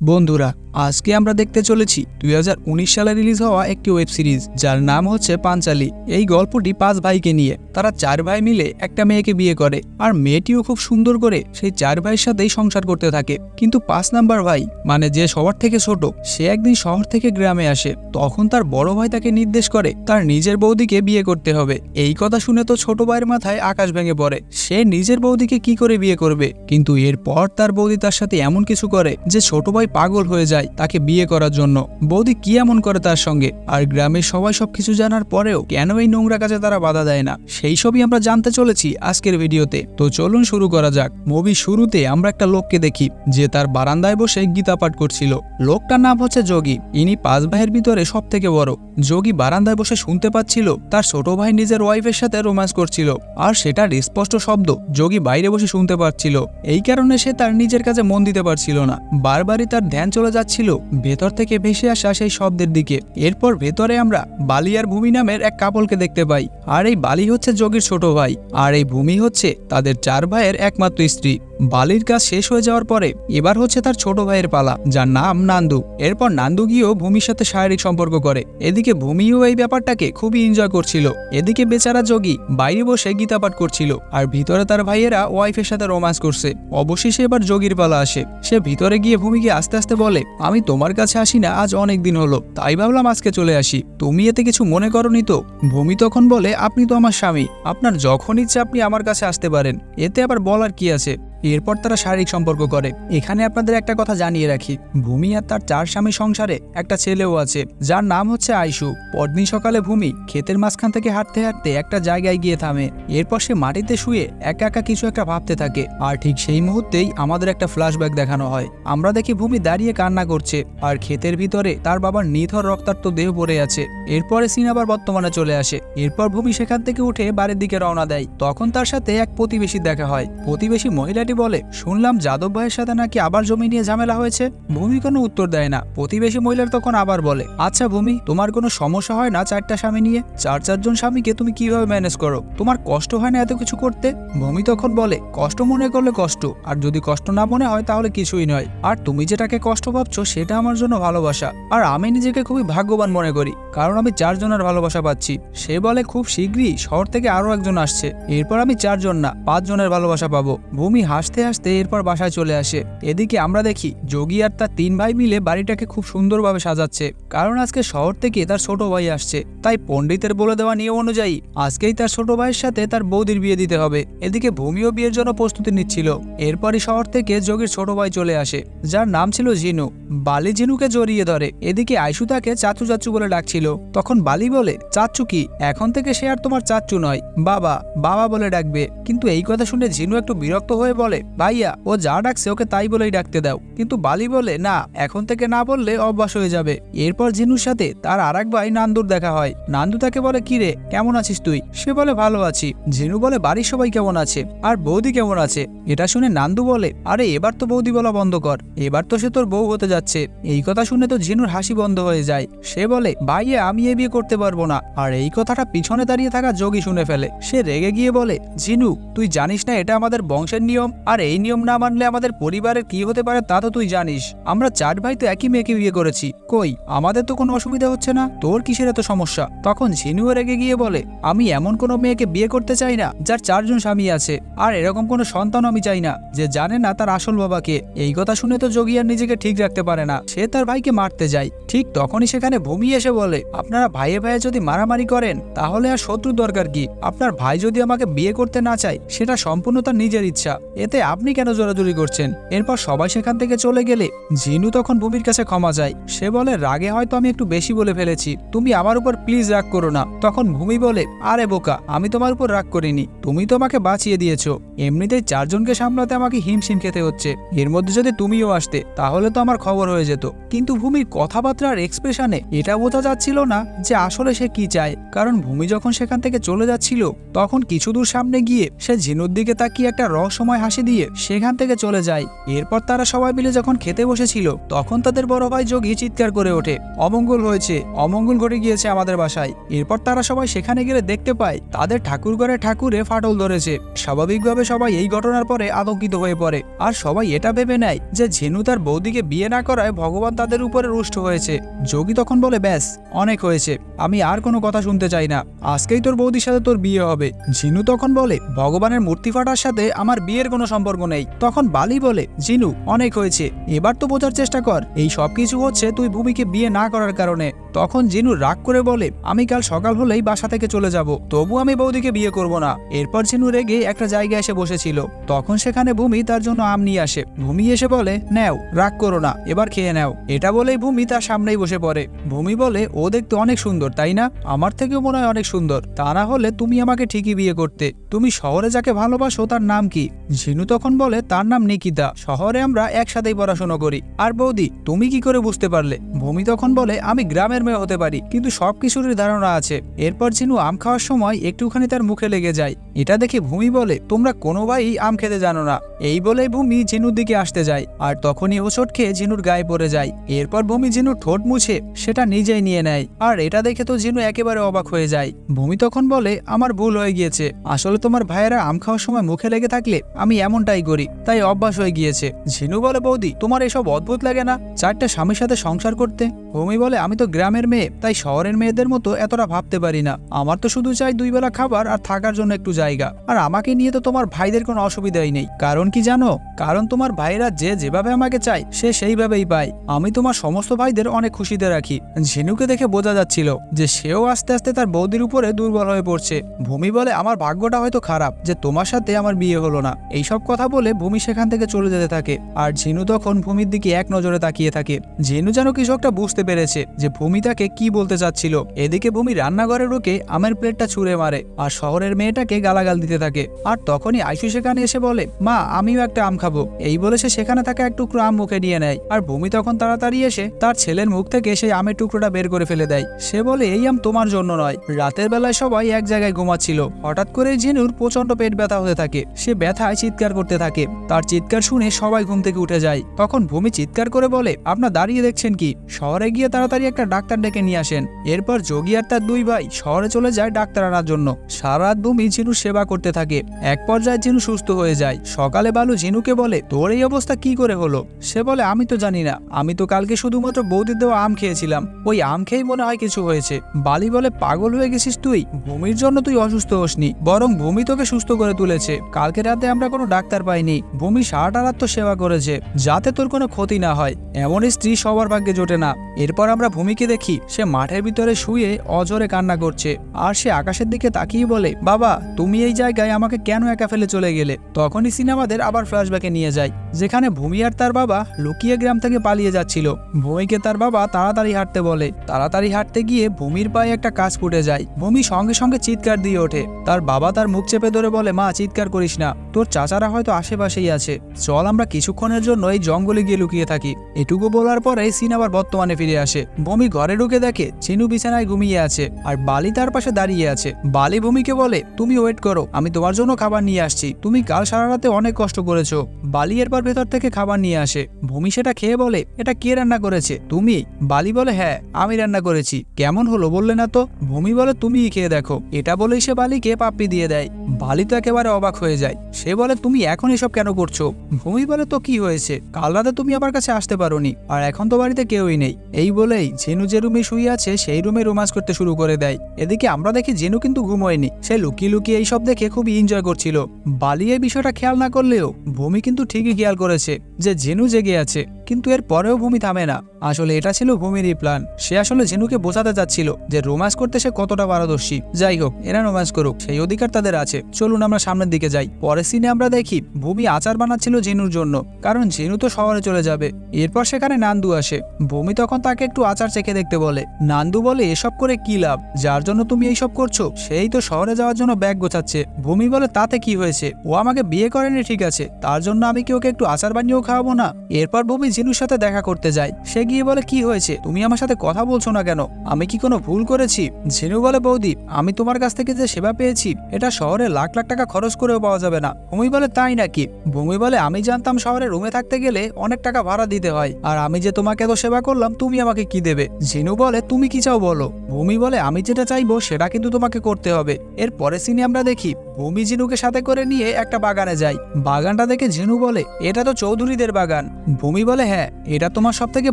বন্ধুরা, আজকে আমরা দেখতে চলেছি 2019 সালে রিলিজ হওয়া একটি ওয়েব সিরিজ যার নাম হচ্ছে পাঞ্চালী। এই গল্পটি 5 ভাইকে নিয়ে। তারা 4 ভাই মিলে একটা মেয়েকে বিয়ে করে, আর মেয়েটিও খুব সুন্দর করে সেই 4 ভাইয়ের সাথেই সংসার করতে থাকে। কিন্তু 5 নাম্বার ভাই, মানে যে সবার থেকে ছোট, সে একদিন শহর থেকে গ্রামে আসে। তখন তার বড় ভাই তাকে নির্দেশ করে তার নিজের বৌদিকে বিয়ে করতে হবে। এই কথা শুনে তো ছোট ভাইয়ের মাথায় আকাশ ভেঙে পড়ে। সে নিজের বৌদিকে কি করে বিয়ে করবে? কিন্তু এরপর তার বৌদি তার সাথে এমন কিছু করে যে ছোট ভাই পাগল হয়ে যায় তাকে বিয়ে করার জন্য। বৌদি কি এমন করে তার সঙ্গে, আর গ্রামের সবাই সবকিছু জানার পরেও কেন এই নোংরা কাজে তারা বাধা দেয় না, সেই সবই আমরা জানতে চলেছি আজকের ভিডিওতে। তো চলুন শুরু করা যাক। মুভি শুরুতে আমরা একটা লোককে দেখি যে তার বারান্দায় বসে গীতা পাঠ করছিল। লোকটার নাম হচ্ছে যোগী। ইনি 5 ভাইয়ের ভিতরে সব থেকে বড়। যোগী বারান্দায় বসে শুনতে পাচ্ছিল তার ছোট ভাই নিজের ওয়াইফের সাথে রোম্যান্স করছিল, আর সেটার স্পষ্ট শব্দ যোগী বাইরে বসে শুনতে পাচ্ছিল। এই কারণে সে তার নিজের কাজে মন দিতে পারছিল না। বারবারই তার ধ্যান চলে যাচ্ছিল ভেতর থেকে ভেসে আসা সেই শব্দের দিকে। এরপর ভেতরে আমরা বালি আর ভূমি নামের এক কাপলকে দেখতে পাই। আর এই বালি হচ্ছে যোগীর ছোট ভাই, আর এই ভূমি হচ্ছে তাদের 4 ভাইয়ের একমাত্র স্ত্রী। বালির কাজ শেষ হয়ে যাওয়ার পরে এবার হচ্ছে তার ছোট ভাইয়ের পালা, যার নাম নান্দু। এরপর নান্দু গিয়েও ভূমির সাথে শারীরিক সম্পর্ক করে। এদিকে ভূমিও এই ব্যাপারটাকে খুবই এনজয় করছিল। এদিকে বেচারা যোগী বাইরে বসে গীতা পাঠ করছিল, আর ভিতরে তার ভাইয়েরা ওয়াইফের সাথে রোম্যান্স করছে। অবশেষে এবার যোগীর পালা আসে। সে ভিতরে গিয়ে ভূমিকে আস্তে আস্তে বলে, আমি তোমার কাছে আসি না আজ অনেক দিন হলো, তাই ভাবলাম আজকে চলে আসি। তুমি এতে কিছু মনে করনি তো? ভূমি তখন বলে, আপনি তো আমার স্বামী, আপনার যখন ইচ্ছে আপনি আমার কাছে আসতে পারেন, এতে আবার বলার কি আছে। এরপর তারা শারীরিক সম্পর্ক করে। এখানে আপনাদের একটা কথা জানিয়ে রাখি, ভূমি আর তার 4 স্বামী সংসারে একটা ছেলেও আছে যার নাম হচ্ছে আইশু। পরদিন সকালে ভূমি ক্ষেতের মাঝখান থেকে হাঁটতে হাঁটতে একটা জায়গায় গিয়ে থামে। এরপর সে মাটিতে শুয়ে একা একা কিছু একটা ভাবতে থাকে। আর ঠিক সেই মুহূর্তেই আমাদের একটা ফ্ল্যাশব্যাক দেখানো হয়। আমরা দেখি ভূমি দাঁড়িয়ে কান্না করছে, আর ক্ষেতের ভিতরে তার বাবার নিথর রক্তাক্ত দেহ পড়ে আছে। এরপরে সিন আবার বর্তমানে চলে আসে। এরপর ভূমি সেখান থেকে উঠে বাড়ির দিকে রওনা দেয়। তখন তার সাথে এক প্রতিবেশী দেখা হয়। প্রতিবেশী মহিলাটি বলে, শুনলাম যাদব ভাইয়ের সাথে নাকি আবার জমি নিয়ে ঝামেলা হয়েছে। ভূমি কোনো উত্তর দেয় না। প্রতিবেশী মহিলার তখন আবার বলে, আচ্ছা ভূমি, তোমার কোনো সমস্যা হয় না 4টা স্বামী নিয়ে? 4 স্বামীকে তুমি কিভাবে ম্যানেজ করো? তোমার কষ্ট হয় না এত কিছু করতে? ভূমি তখন বলে, কষ্ট মনে করলে কষ্ট, আর যদি কষ্ট না মনে হয় তাহলে কিছুই নয়। আর তুমি যেটাকে কষ্ট ভাবছো সেটা আমার জন্য ভালোবাসা। আর আমি নিজেকে খুবই ভাগ্যবান মনে করি, কারণ আমি 4 জনের ভালোবাসা পাচ্ছি। সে বলে, খুব শীঘ্রই শহর থেকে আরো একজন আসছে, এরপর আমি 4 জন না 5 জনের ভালোবাসা পাবো। ভূমি হাসতে হাসতে এরপর বাসায় চলে আসে। এদিকে আমরা দেখি যোগী আর তার 3 ভাই মিলে বাড়িটাকে খুব সুন্দরভাবে সাজাচ্ছে, কারণ আজকে শহর থেকে তার ছোট ভাই আসছে। তাই পণ্ডিতের বলে দেওয়া নিয়ম অনুযায়ী আজকেই তার ছোট ভাইয়ের সাথে তার বৌদির বিয়ে দিতে হবে। এদিকে ভূমিও বিয়ের জন্য প্রস্তুতি নিচ্ছিল। এরপরই শহর থেকে যোগীর ছোট ভাই চলে আসে, যার নাম ছিল জিনু। বালি জিনুকে জড়িয়ে ধরে। এদিকে আইসু তাকে চাচু চাচু বলে ডাকছিল। তখন বালি বলে, চাচু কি? এখন থেকে সে আর তোমার চাচু নয়, বাবা বাবা বলে ডাকবে। কিন্তু এই কথা শুনে জিনু একটু বিরক্ত হয়ে বলে, ভাইয়া ও যা ডাকছে ওকে তাই বলেই ডাকতে দাও। কিন্তু বালি বলে, না, এখন থেকে না বললে অভ্যাস হয়ে যাবে। এরপর জিনুর সাথে তার আরেক ভাই নান্দুর দেখা হয়। নান্দু তাকে বলে, কিরে কেমন আছিস তুই? সে বলে, ভালো আছি। জিনু বলে, বাড়ির সবাই কেমন আছে? আর বৌদি কেমন আছে? এটা শুনে নান্দু বলে, আরে এবার তো বৌদি বলা বন্ধ কর, এবার তো সে তোর বউ হতে যাচ্ছে। এই কথা শুনে তো জিনুর হাসি বন্ধ হয়ে যায়। সে বলে, ভাইয়া আমি এ বিয়ে করতে পারবো না। আর এই কথাটা পিছনে দাঁড়িয়ে থাকা যোগী শুনে ফেলে। সে রেগে গিয়ে বলে, জিনু তুই জানিস না এটা আমাদের বংশের নিয়ম, আর এই নিয়ম না মানলে আমাদের পরিবারের কি হতে পারে তা তো তুই জানিস। আমরা 4 ভাই তো একই মেয়েকে বিয়ে করেছি, কই আমাদের তো কোনো অসুবিধা হচ্ছে না, তোর কিসের এত সমস্যা? তখন ঝিনুও রেগে গিয়ে বলে, আমি এমন কোনো মেয়েকে বিয়ে করতে চাই না যার 4 জন স্বামী আছে, আর এরকম কোনো সন্তান আমি চাই না যে জানে না তার আসল বাবাকে। এই কথা শুনে তো যোগী আর নিজেকে ঠিক রাখতে পারে না। সে তার ভাইকে মারতে যায়। ঠিক তখনই সেখানে ভূমি এসে বলে, আপনারা ভাইয়ে ভাইয়ে যদি মারামারি করেন তাহলে আর শত্রুর দরকার কি? আপনার ভাই যদি আমাকে বিয়ে করতে না চায় সেটা সম্পূর্ণ তার নিজের ইচ্ছা, এতে আপনি কেন জোরাজুরি করছেন? এরপর সবাই সেখান থেকে চলে গেলে জিনু তখন ভূমির কাছে ক্ষমা চায়। সে বলে, রাগে হয়তো আমি একটু বেশি বলে ফেলেছি, তুমি আমার উপর প্লিজ রাগ করো না। তখন ভূমি বলে, আরে বোকা, আমি তোমার উপর রাগ করিনি, তুমি তো আমাকে বাঁচিয়ে দিয়েছো। এমনিতেই 4 জনকে সামলাতে আমাকে হিমশিম খেতে হচ্ছে, এর মধ্যে যদি তুমিও আসতে তাহলে তো আমার খবর হয়ে যেত। কিন্তু ভূমির কথাবার্তার এক্সপ্রেশনে এটা বোঝা যাচ্ছিল না যে আসলে সে কি চায়, কারণ ভূমি যখন সেখান থেকে চলে যাচ্ছিল তখন কিছু দূর সামনে গিয়ে সে জিনুর দিকে তাকিয়ে একটা রহস্যময় হাসি পাশে দিয়ে সেখান থেকে চলে যায়। এরপর তারা সবাই মিলে যখন খেতে বসেছিল তখন তাদের বড় ভাই যোগী চিৎকার করে ওঠে, অমঙ্গল হয়েছে, অমঙ্গল ঘটে গিয়েছে আমাদের বাসায়। এরপর তারা সবাই সেখানে গেলে দেখতে পায় তাদের ঠাকুরঘরে ঠাকুরে ফাটল ধরেছে। স্বাভাবিকভাবে সবাই এই ঘটনার পরে আতঙ্কিত হয়ে পড়ে, আর সবাই এটা ভেবে নেয় যে ঝিনু তার বৌদিকে বিয়ে না করায় ভগবান তাদের উপরে রুষ্ট হয়েছে। যোগী তখন বলে, ব্যাস অনেক হয়েছে, আমি আর কোনো কথা শুনতে চাই না, আজকেই তোর বৌদির সাথে তোর বিয়ে হবে। ঝিনু তখন বলে, ভগবানের মূর্তি ফাটার সাথে আমার বিয়ের কোনো সম্পর্ক নেই। তখন বালি বলে, জিনু অনেক হয়েছে, এবার তো বোঝার চেষ্টা কর, এই সবকিছু হচ্ছে তুই ভূমিকে বিয়ে না করার কারণে। তখন জিনু রাগ করে বলে, আমি কাল সকাল হলেই বাসা থেকে চলে যাব, তবু আমি বৌদিকে বিয়ে করব না। এরপর জিনু রেগে একটা জায়গায় এসে বসেছিল, তখন সেখানে ভূমি তার জন্য আম নিয়ে আসে। ভূমি এসে বলে, নেও, রাগ করো না, এবার খেয়ে নাও। এটা বলেই ভূমি তার সামনেই বসে পড়ে। ভূমি বলে, ও দেখতে অনেক সুন্দর তাই না? আমার থেকেও মনে হয় অনেক সুন্দর, তা না হলে তুমি আমাকে ঠিকই বিয়ে করতে। তুমি শহরে যাকে ভালোবাসো তার নাম কি? ঝিনু তখন বলে, তার নাম নিকিতা, শহরে আমরা একসাথেই পড়াশোনা করি। আর বৌদি তুমি কি করে বুঝতে পারলে? ভূমি তখন বলে, আমি গ্রামের মেয়ে হতে পারি, কিন্তু সবকিছুরই ধারণা আছে। এরপর ঝিনু আম খাওয়ার সময় একটুখানি তার মুখে লেগে যায়। এটা দেখে ভূমি বলে, তোমরা কোনো ভাই আম খেতে জানো না। এই বলেই ভূমি ঝিনুর দিকে আসতে যায়, আর তখনই হোঁচট খেয়ে ঝিনুর গায়ে পড়ে যায়। এরপর ভূমি ঝিনুর ঠোঁট মুছে সেটা নিজেই নিয়ে নেয়, আর এটা দেখে তো ঝিনু একেবারে অবাক হয়ে যায়। ভূমি তখন বলে, আমার ভুল হয়ে গিয়েছে, আসলে তোমার ভাইয়েরা আম খাওয়ার সময় মুখে লেগে থাকলে আমি এমনটাই করি, তাই অভ্যাস হয়ে গিয়েছে। ঝিনু বলে, বৌদি তোমার এসব অদ্ভুত লাগে না, চারটা স্বামীর সাথে সংসার করতে? ভূমি বলে, আমি তো গ্রামের মেয়ে, তাই শহরের মেয়েদের মতো এতটা ভাবতে পারি না। আমার তো শুধু চাই 2 বেলা খাবার আর থাকার জন্য একটু জায়গা। আর আমাকে নিয়ে তো তোমার ভাইদের কোনো অসুবিধাই নেই। কারণ কি জানো? কারণ তোমার ভাইরা যে যেভাবে আমাকে চায় সে সেইভাবেই পায়। আমি তোমার সমস্ত ভাইদের অনেক খুশিতে রাখি। ঝিনুকে দেখে বোঝা যাচ্ছিল যে সেও আস্তে আস্তে তার বৌদির উপরে দুর্বল হয়ে পড়ছে। ভূমি বলে, আমার ভাগ্যটা হয়তো খারাপ যে তোমার সাথে আমার বিয়ে হলো না। এইসব কথা বলে ভূমি সেখান থেকে চলে যেতে থাকে, আর ঝিনু তখন ভূমির দিকে এক নজরে তাকিয়ে থাকে। ঝিনু যেন কিছু একটা বুঝতে পেরেছে যে ভূমি তাকে কি বলতে চাচ্ছিল। এদিকে ভূমি রান্নাঘরে ঢুকে আমের প্লেটটা ছুঁড়ে মারে আর শহরের মেয়েটাকে গালাগাল দিতে থাকে। আর তখনই আইসু সেখানে এসে বলে, মা আমিও একটা আম খাবো। এই বলে সে সেখানে থাকা এক টুকরো আম মুখে নিয়ে নেয়, আর ভূমি তখন তাড়াতাড়ি এসে তার ছেলের মুখ থেকে সেই আমের টুকরোটা বের করে ফেলে দেয়। সে বলে, এই আম তোমার জন্য নয়। রাতের বেলায় সবাই এক জায়গায় ঘুমাচ্ছিল, হঠাৎ করে ঝিনুর প্রচন্ড পেট ব্যথা হতে থাকে। সে ব্যথায় চিৎকার করতে থাকে, তার চিৎকার শুনে সবাই ঘুম থেকে উঠে যায়। তখন ভূমি চিৎকার করে বলে, আপনার দাঁড়িয়ে দেখছেন কি? শহরে গিয়ে তাড়াতাড়ি একটা ডাক্তার ডেকে নিয়ে আসেন। এরপর যোগী আর তার 2 ভাই শহরে চলে যায় ডাক্তার আনার জন্য। সারা রাত ভূমি ঝিনুর সেবা করতে থাকে। এক পর্যায়ে ঝিনু সুস্থ হয়ে যায়। সকালে বালু ঝিনুকে বলে, তোর এই অবস্থা কি করে হলো? সে বলে, আমি তো জানি না, আমি তো কালকে শুধুমাত্র বৌদির দেওয়া আম খেয়েছিলাম, ওই আম খেয়েই মনে হয় কিছু হয়েছে। বালি বলে, পাগল হয়ে গেছিস তুই? ভূমির জন্য তুই অসুস্থ হোসনি, বরং ভূমি তোকে সুস্থ করে তুলেছে। কালকে রাতে আমরা কোনো ডাক্তার পাইনি, ভূমি সারাটা রাত তো সেবা করেছে যাতে তোর কোনো ক্ষতি না হয়। এমন স্ত্রী সবার ভাগ্যে জোটে না। এরপর আমরা ভূমিকে দেখি সে মাঠের ভিতরে শুয়ে অঝরে কান্না করছে, আর সে আকাশের দিকে তাকিয়ে বলে, বাবা তুমি এই জায়গায় আমাকে কেন একা ফেলে চলে গেলে? তখনই সিনেমাদের আবার ফ্ল্যাশব্যাকে নিয়ে যায়, যেখানে ভূমি আর তার বাবা লুকিয়ে গ্রাম থেকে পালিয়ে যাচ্ছিল। ভূমিকে তার বাবা তাড়াতাড়ি হাঁটতে বলে। তাড়াতাড়ি হাঁটতে গিয়ে ভূমির পায়ে একটা কাজ ফুটে যায়। ভূমি সঙ্গে সঙ্গে চিৎকার দিয়ে ওঠে। তার বাবা তার মুখ চেপে ধরে বলে, মা চিৎকার করিস না, তোর চাচারা হয়তো আশেপাশেই আছে, চল আমরা কিছুক্ষণের জন্য এই জঙ্গলে গিয়ে লুকিয়ে থাকি। এটুকু বলার পরে সিন আবার বর্তমানে ফিরে আসে। ভূমি ঘরে ঢুকে দেখে চিনু বিছানায় ঘুমিয়ে আছে, আর বালি তার পাশে দাঁড়িয়ে আছে। বালি ভূমিকে বলে, তুমি ওয়েট করো, আমি তোমার জন্য খাবার নিয়ে আসছি, তুমি কাল সারা রাতে অনেক কষ্ট করেছো। বালি এরপর ভেতর থেকে খাবার নিয়ে আসে। ভূমি সেটা খেয়ে বলে, এটা কে রান্না করেছে? তুমি? বালি বলে, হ্যাঁ আমি রান্না করেছি। কেমন হলো বললে না তো? ভূমি বলে, তুমিই খেয়ে দেখো। এটা বলেই সে বালিকে পাপ্পি দিয়ে দেয়। বালি তো একেবারে অবাক হয়ে যায়। সে বলে, তুমি এখন এসব কেন করছো? ভূমি বলে, তো কি হয়েছে? কাল রাতে তুমি আমার কাছে আসতে পারোনি, আর এখন তো বাড়িতে কেউই নেই। এই বলেই ঝিনু যে রুমে শুয়ে আছে সেই রুমে রোমান্স করতে শুরু করে দেয়। এদিকে আমরা দেখি ঝিনু কিন্তু ঘুমোয়নি, সে লুকিয়ে লুকিয়ে এইসব দেখে খুবই এনজয় করছিল। বালি এই বিষয়টা খেয়াল না করলেও ভূমি কিন্তু ঠিকই খেয়াল করেছে যে ঝিনু জেগে আছে, কিন্তু এর পরেও ভূমি থামে না। আসলে এটা ছিল ভূমিরই প্ল্যান। সে আসলে ঝিনুকে বোঝাতে চাচ্ছিল যে রোম্যান্স করতে সে কতটা পারদর্শী। যাই হোক, এরা রোম্যান্স করুক, সেই অধিকার তাদের আছে। চলুন আমরা সামনের দিকে যাই। পরের সিনে আমরা দেখি ভূমি আচার বানাচ্ছিল ঝিনুর জন্য, কারণ ঝিনু তো শহরে চলে যাবে। এরপর সেখানে নান্দু আসে। ভূমি তখন তাকে একটু আচার চেখে দেখতে বলে। নান্দু বলে, এসব করে কি লাভ? যার জন্য তুমি এইসব করছো সেই তো শহরে যাওয়ার জন্য ব্যাগ গোছাচ্ছে। ভূমি বলে, তাতে কি হয়েছে? ও আমাকে বিয়ে করেনি ঠিক আছে, তার জন্য আমি কি ওকে একটু আচার বানিয়েও খাওয়াবো না? এরপর ভূমি ঝিনুর সাথে দেখা করতে যায়। সে গিয়ে বলে, কি হয়েছে, তুমি আমার সাথে কথা বলছো না কেন? আমি কি কোনো ভুল করেছি? ঝিনু বলে, বৌদি আমি তোমার কাছ থেকে যে সেবা পেয়েছি এটা শহরে লাখ লাখ টাকা খরচ করেও পাওয়া যাবে না। ভূমি বলে, তাই নাকি? ভূমি বলে, আমি জানতাম শহরে রুমে থাকতে গেলে অনেক টাকা ভাড়া দিতে হয়, আর আমি যে তোমাকে এত সেবা করলাম তুমি আমাকে কি দেবে? ঝিনু বলে, তুমি কি চাও বলো? ভূমি বলে, আমি যেটা চাইবো সেটা কিন্তু তোমাকে করতে হবে। এর পরে সিনে আমরা দেখি ভূমি ঝিনুকে সাথে করে নিয়ে একটা বাগানে যায়। বাগানটা দেখে ঝিনু বলে, এটা তো চৌধুরীদের বাগান। ভূমি বলে, হ্যাঁ এটা তোমার সব থেকে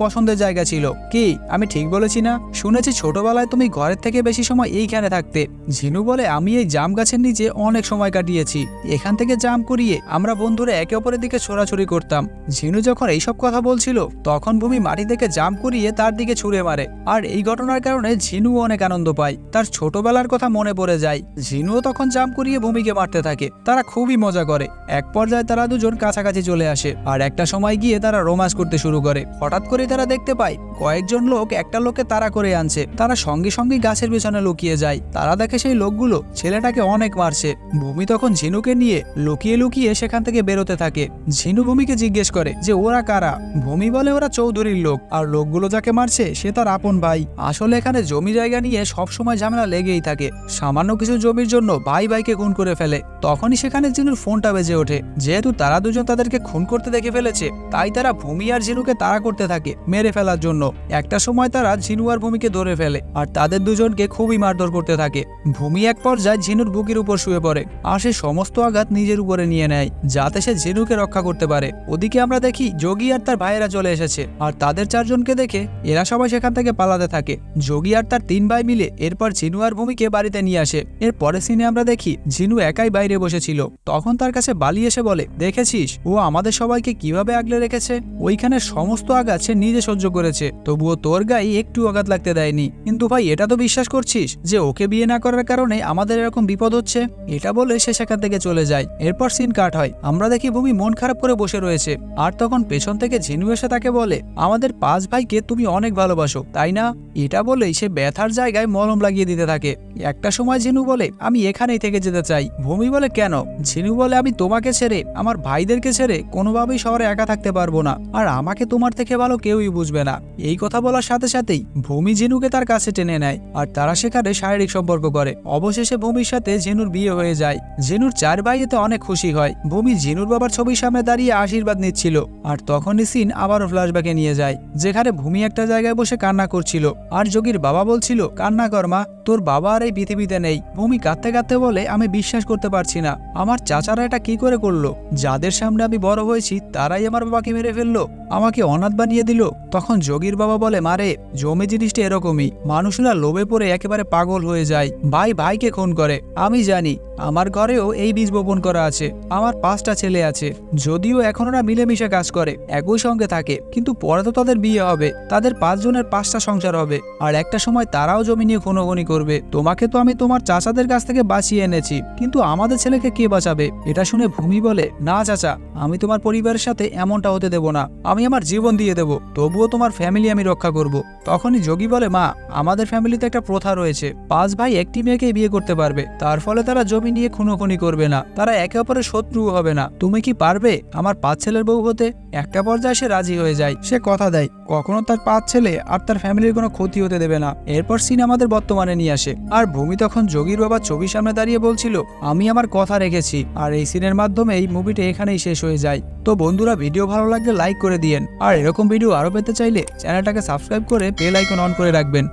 পছন্দের জায়গা ছিল। কি আমি ঠিক বলেছি না? শুনেছি ছোটবেলায় তুমি ঘরের থেকে বেশি সময় এইখানে থাকতে। ঝিনু বলে, আমি এই জাম গাছের নিচে অনেক সময় কাটিয়েছি। এখান থেকে জাম কুড়িয়ে আমরা বন্ধুরা একে অপরের দিকে ছোড়াছুড়ি করতাম। ঝিনু যখন এইসব কথা বলছিল তখন ভূমি মাটি থেকে জাম কুড়িয়ে তার দিকে ছুঁড়ে মারে। আর এই ঘটনার কারণে ঝিনু অনেক আনন্দ পায়, তার ছোটবেলার কথা মনে পড়ে যায়। ঝিনুও তখন জাম কুড়িয়ে ভূমিকে মারতে থাকে। তারা খুবই মজা করে। এক পর্যায়ে তারা দুজন কাছাকাছি চলে আসে, আর একটা সময় গিয়ে তারা রোমান্স করতে শুরু করে। হঠাৎ করে তারা দেখতে পায় কয়েকজন লোক একটা লোককে তাড়া করে আনছে। তারা সঙ্গে সঙ্গে গাছের পেছনে লুকিয়ে যায়। তারা দেখে সেই লোকগুলো ছেলেটাকে অনেক মারছে। ভূমি তখন ঝিনুকে নিয়ে লুকিয়ে লুকিয়ে সেখান থেকে বেরোতে থাকে। ঝিনু ভূমিকে জিজ্ঞেস করে যে ওরা কারা। ভূমি বলে, ওরা চৌধুরীর লোক, আর লোকগুলো যাকে মারছে সে তার আপন ভাই। আসলে এখানে জমি জায়গা নিয়ে সবসময় ঝামেলা লেগেই থাকে। সামান্য কিছু জমির জন্য ভাই ভাইকে খুন করে ফেলে। তখনই সেখানে ঝিনুর ফোনটা বেজে ওঠে। যেহেতু তারা দুজন তাদেরকে খুন করতে দেখে ফেলেছে তাই তারা ভূমি আর ঝিনুকে তাড়া করতে থাকে মেরে ফেলার জন্য। একটা সময় তারা ঝিনু আর ভূমিকে ধরে ফেলে, আর তাদের দুজনকে খুবই মারধর করতে থাকে। ভূমি এক পর্যায়ে ঝিনুর বুকের উপর শুয়ে পড়ে, আর সে সমস্ত আঘাত নিজের উপরে নিয়ে নেয় যাতে সে ঝিনুকে রক্ষা করতে পারে। ওদিকে আমরা দেখি যোগী আর তার ভাইয়েরা চলে এসেছে, আর তাদের চারজনকে দেখে এরা সবাই সেখান থেকে পালাতে থাকে। যোগী আর তার 3 ভাই মিলে এরপর ঝিনু আর ভূমিকে বাড়িতে নিয়ে আসে। এর পরে সিনে আমরা দেখি ঝিনু একাই বাইরে বসেছিল। তখন তার কাছে বালি এসে বলে, দেখেছিস ও আমাদের সবাইকে কিভাবে আগলে রেখেছে? ওইখানে সমস্ত আঘাত সে নিজে সহ্য করেছে, তবুও তোর গায়ে একটু আঘাত লাগতে দেয়নি। কিন্তু ভাই এটা তো বিশ্বাস করছিস যে ওকে বিয়ে না করার কারণে আমাদের এরকম বিপদ হচ্ছে? এটা বলে সে সেখান থেকে চলে যায়। এরপর সিন কাট হয়। আমরা দেখি ভূমি মন খারাপ করে বসে রয়েছে, আর তখন পেছন থেকে ঝিনু এসে তাকে বলে, আমাদের 5 ভাইকে তুমি অনেক ভালোবাসো তাই না? এটা বলেই সে ব্যথার জায়গায় মলম লাগিয়ে দিতে থাকে। একটা সময় ঝিনু বলে, আমি এখানেই থেকে যেতে চাই। ভূমি বলে, কেন? ঝিনু বলে, আমি তোমাকে ছেড়ে আমার ভাইদেরকে ছেড়ে কোনোভাবেই শহরে একা থাকতে পারবো না, আর আমাকে তোমার থেকে ভালো কেউই বুঝবে না। এই কথা বলার সাথে সাথেই ভূমি ঝিনুকে তার কাছে টেনে নেয়, আর তারা সেখানে শারীরিক সম্পর্ক করে। অবশেষে ভূমির সাথে ঝিনুর বিয়ে হয়ে যায়। ঝিনুর 4 ভাই এতে অনেক খুশি হয়। ভূমি ঝিনুর বাবার ছবির সামনে দাঁড়িয়ে আশীর্বাদ নিচ্ছিল, আর তখনই সিন আবারও ফ্ল্যাশব্যাকে নিয়ে যায়, যেখানে ভূমি একটা জায়গায় বসে কান্না করছিল, আর যোগীর বাবা বলছিল, কান্না কর মা, তোর বাবা আর এই পৃথিবীতে নেই। ভূমি কাঁদতে কাঁদতে বলে, আমি বিশ্বাস করতে পারছি না, আমার চাচারা এটা কি করে করলো? যাদের সামনে আমি বড় হয়েছি তারাই আমার বাবাকে মেরে ফেললো, আমাকে অনাথ বানিয়ে দিল। তখন যোগীর বাবা বলে, মারে জমি জিনিসটা এরকমই, মানুষরা লোভে পড়ে একেবারে পাগল হয়ে যায়, ভাই ভাইকে খুন করে। আমি জানি আমার ঘরেও এই বীজ বপন করা আছে। আমার 5টা ছেলে আছে, যদিও এখন ওরা মিলেমিশে কাজ করে, একই সঙ্গে থাকে, কিন্তু পরে তো তাদের বিয়ে হবে, তাদের 5 জনের 5টা সংসার হবে, আর একটা সময় তারাও জমি নিয়ে খুনোখুনি করবে। তোমাকে তো আমি তোমার চাচাদের কাছ থেকে বাঁচিয়ে এনেছি, কিন্তু আমাদের ছেলেকে কে বাঁচাবে? এটা শুনে ভূমি বলে, না চাচা, আমি তোমার পরিবারের সাথে এমনটা হতে দেব না, আমি আমার জীবন দিয়ে দেব, তবুও তোমার ফ্যামিলি আমি রক্ষা করব। তখনই যোগী বলে, মা, আমাদের ফ্যামিলিতে একটা প্রথা রয়েছে, 5 ভাই একটি মেয়েকেই বিয়ে করতে পারবে, তার ফলে তারা জমি নিয়ে খুনোখুনি করবে না, তারা একে অপরের শত্রু হবে না। তুমি কি পারবে আমার 5 ছেলের বউ হতে? একটা পর্যায়ে সে রাজি হয়ে যায়। সে কথা দেয় কখনো তার 5 ছেলে আর তার ফ্যামিলির কোনো ক্ষতি হতে দেবে না। এরপর সিন আমাদের বর্তমানে নিয়ে আসে, আর ভূমি তখন যোগীর বাবা ছবির সামনে দাঁড়িয়ে বলছিল, আমি আমার কথা রেখেছি। আর এই সিনের মাধ্যমে এই মুভিটা এখানেই শেষ হয়ে যায়। তো বন্ধুরা, ভিডিও ভালো লাগলে লাইক করে দিয়েন, আর এরকম ভিডিও আরো পেতে চাইলে চ্যানেলটাকে সাবস্ক্রাইব করে বেল আইকন অন করে রাখবেন।